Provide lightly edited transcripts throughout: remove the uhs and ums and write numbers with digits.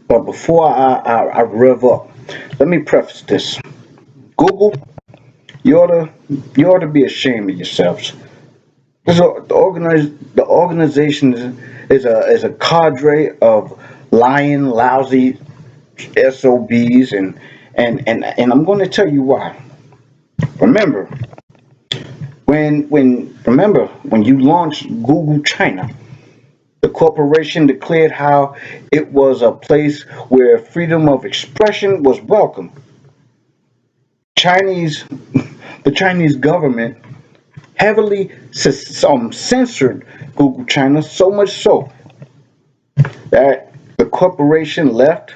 But before I rev up, let me preface this. Google, you ought to you ought to be ashamed of yourselves. The organization is a cadre of lying, lousy SOBs, and I'm going to tell you why. Remember when you launched Google China, the corporation declared how it was a place where freedom of expression was welcome. Chinese, the Chinese government heavily censored Google China, so much so that the corporation left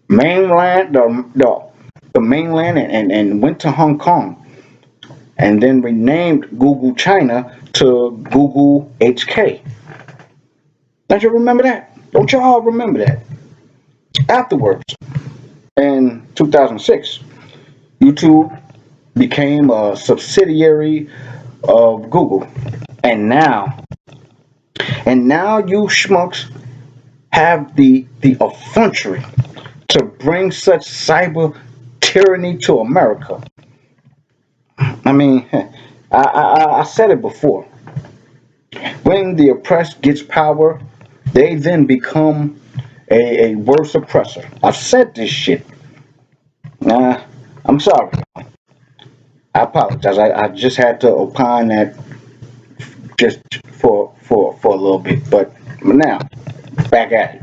mainland, the mainland, and went to Hong Kong, and then renamed Google China to Google HK. Don't you remember that? Don't y'all remember that? Afterwards, in 2006, YouTube became a subsidiary of Google, and now you schmucks have the effrontery to bring such cyber tyranny to America. I mean, I said it before. When the oppressed gets power, they then become a worse oppressor. I've said this shit. Nah, I'm sorry. I apologize. I just had to opine that just for a little bit. But now, back at it.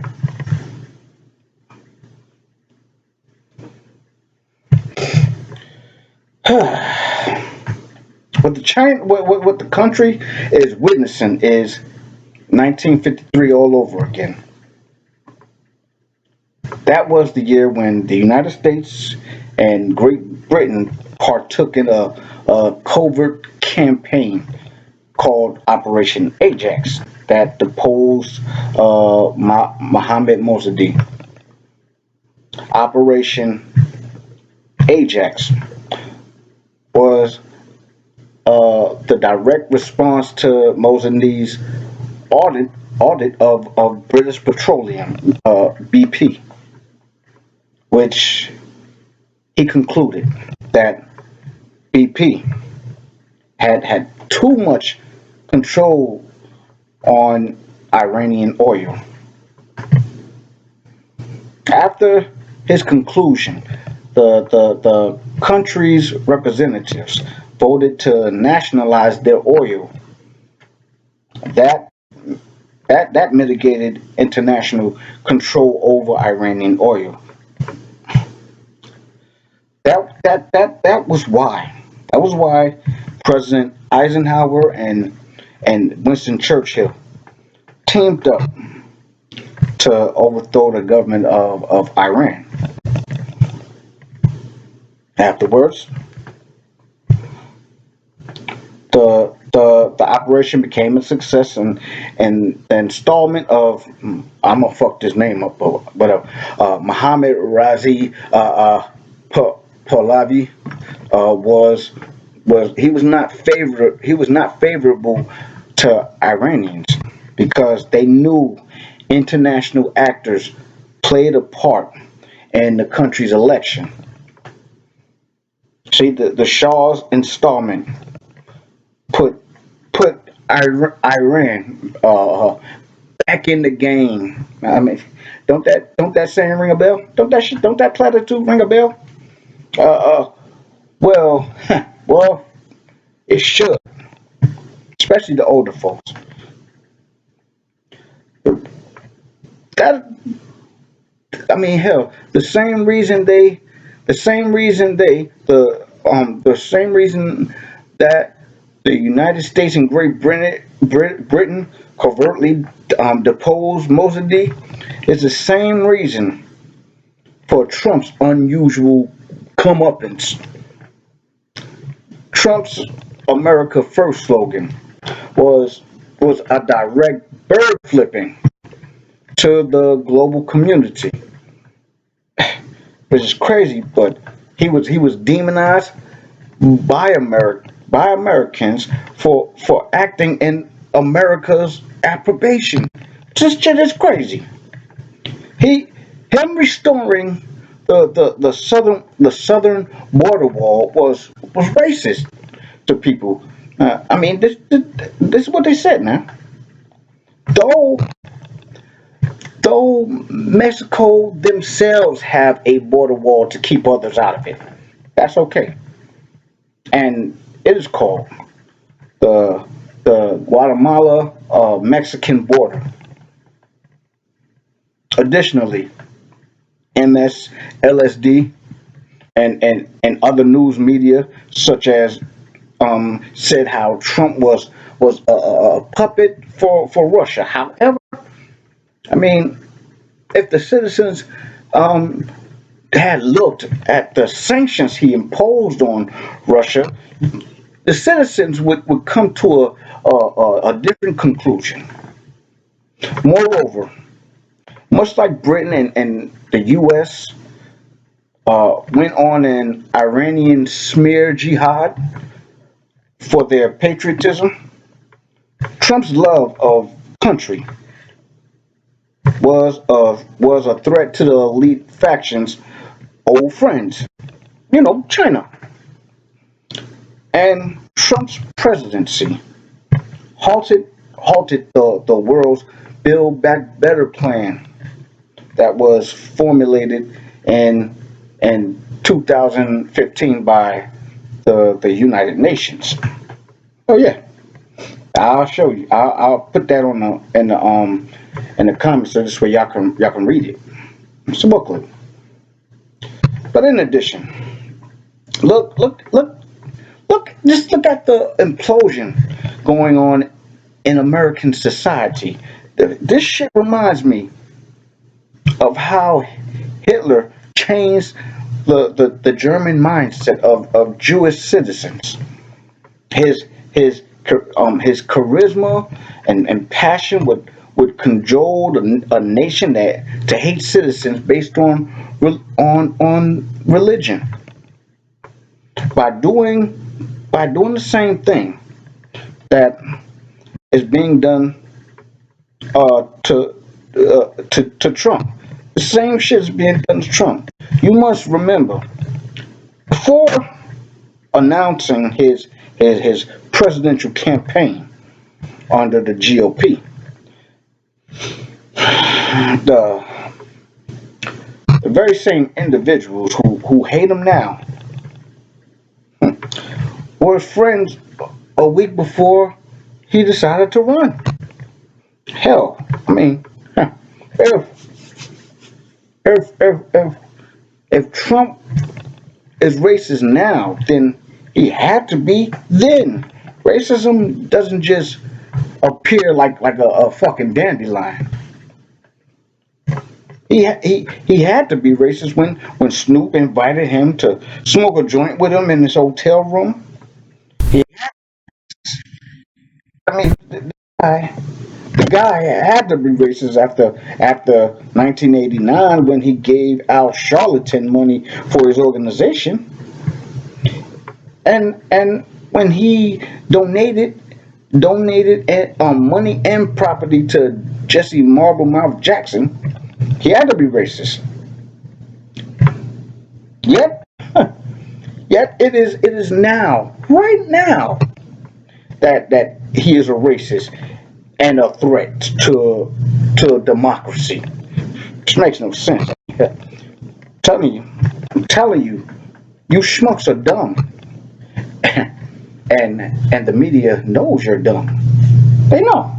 What the country is witnessing is 1953 all over again. That was the year when the United States and Great Britain partook in a covert campaign called Operation Ajax that deposed Mohammed Mossadegh. Operation Ajax was the direct response to Mossadegh's audit of British Petroleum, BP, which he concluded that BP had too much control on Iranian oil. After his conclusion, the country's representatives voted to nationalize their oil. That that mitigated international control over Iranian oil. That was why. That was why President Eisenhower and Winston Churchill teamed up to overthrow the government of Iran. Afterwards, the operation became a success, and the installment of I'm gonna fuck this name up, but Mohammad Razi Pahlavi was he was not favorable to Iranians because they knew international actors played a part in the country's election. See, the Shah's installment put Iran back in the game. I mean, don't that saying ring a bell? Don't that platitude ring a bell? Uh, uh well, well, it should, especially the older folks. That I mean, hell, the same reason the same reason that the United States and Great Britain covertly deposed Mossadegh is the same reason for Trump's unusual comeuppance. Trump's America First slogan was was a direct bird flipping to the global community, which is crazy. But he was demonized by Americans for acting in America's approbation. This shit is crazy. Him restoring the southern border wall was racist to people. I mean, this is what they said now. Though though Mexico themselves have a border wall to keep others out of it, that's okay. And it is called the Guatemala Mexican border. Additionally, MSLSD and other news media such as said how Trump was a puppet for Russia. However, I mean, if the citizens um, had looked at the sanctions he imposed on Russia, the citizens would come to a different conclusion. Moreover, much like Britain and the U.S. Went on an Iranian smear jihad for their patriotism, Trump's love of country was a threat to the elite factions' old friends. China. And Trump's presidency halted the world's Build Back Better plan that was formulated in 2015 by the United Nations. Oh yeah, I'll show you. I'll put that on the comments so this way y'all can read it. It's a booklet. But in addition, look, just look at the implosion going on in American society. This shit reminds me of how Hitler changed the German mindset of Jewish citizens. His his charisma and passion would cajole a nation that to hate citizens based on religion. By doing the same thing that is being done to Trump. The same shit is being done to Trump. You must remember, before announcing his presidential campaign under the GOP, the the very same individuals who hate him now were friends a week before he decided to run. Hell, I mean, if if Trump is racist now, then he had to be then. Racism doesn't just appear like a fucking dandelion. He had to be racist when Snoop invited him to smoke a joint with him in his hotel room. He, I mean, guy, the guy had to be racist after 1989 when he gave Al Charlatan money for his organization, and when he donated money and property to Jesse Marble Mouth Jackson, he had to be racist. Yet, yet it is now, right now, that he is a racist and a threat to democracy. Which makes no sense. telling you, I'm telling you, you schmucks are dumb, and the media knows you're dumb. They know.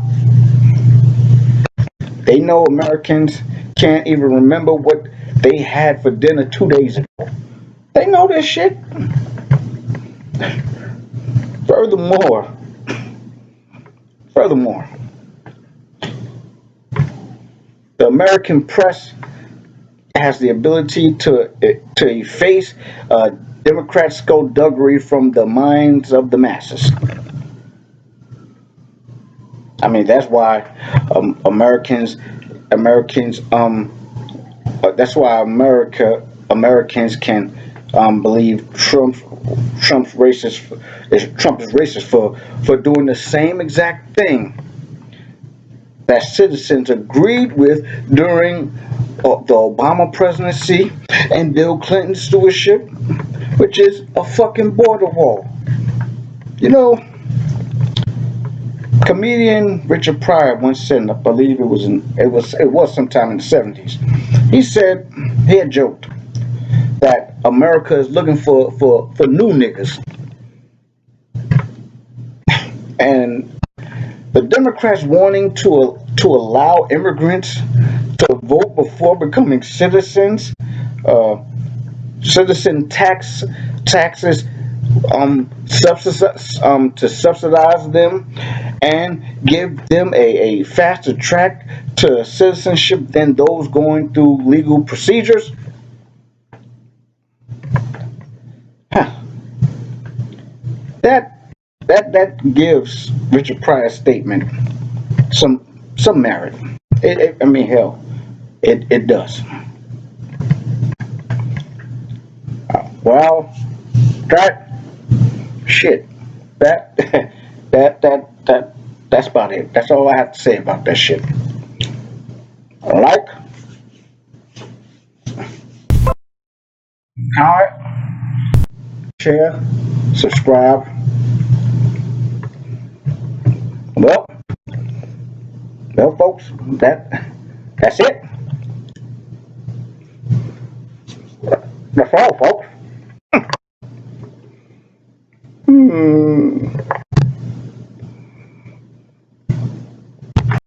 They know Americans can't even remember what they had for dinner 2 days ago. They know this shit. Furthermore, furthermore, the American press has the ability to efface Democrat skullduggery from the minds of the masses. I mean, that's why Americans that's why Americans can believe Trump's racist Trump is racist for doing the same exact thing that citizens agreed with during the Obama presidency and Bill Clinton's stewardship, which is a fucking border wall. You know, comedian Richard Pryor once said, and I believe it was sometime in the 70s. He said he had joked that America is looking for new niggas, and the Democrats wanting to allow immigrants to vote before becoming citizens, uh, citizen taxes, to subsidize them and give them a faster track to citizenship than those going through legal procedures. Huh. That that gives Richard Pryor's statement some merit. I mean, hell, it does. Well, that shit. That that's about it. That's all I have to say about that shit. Like, comment, share, subscribe. Well, well, folks, that's it. That's all, folks. Hmm.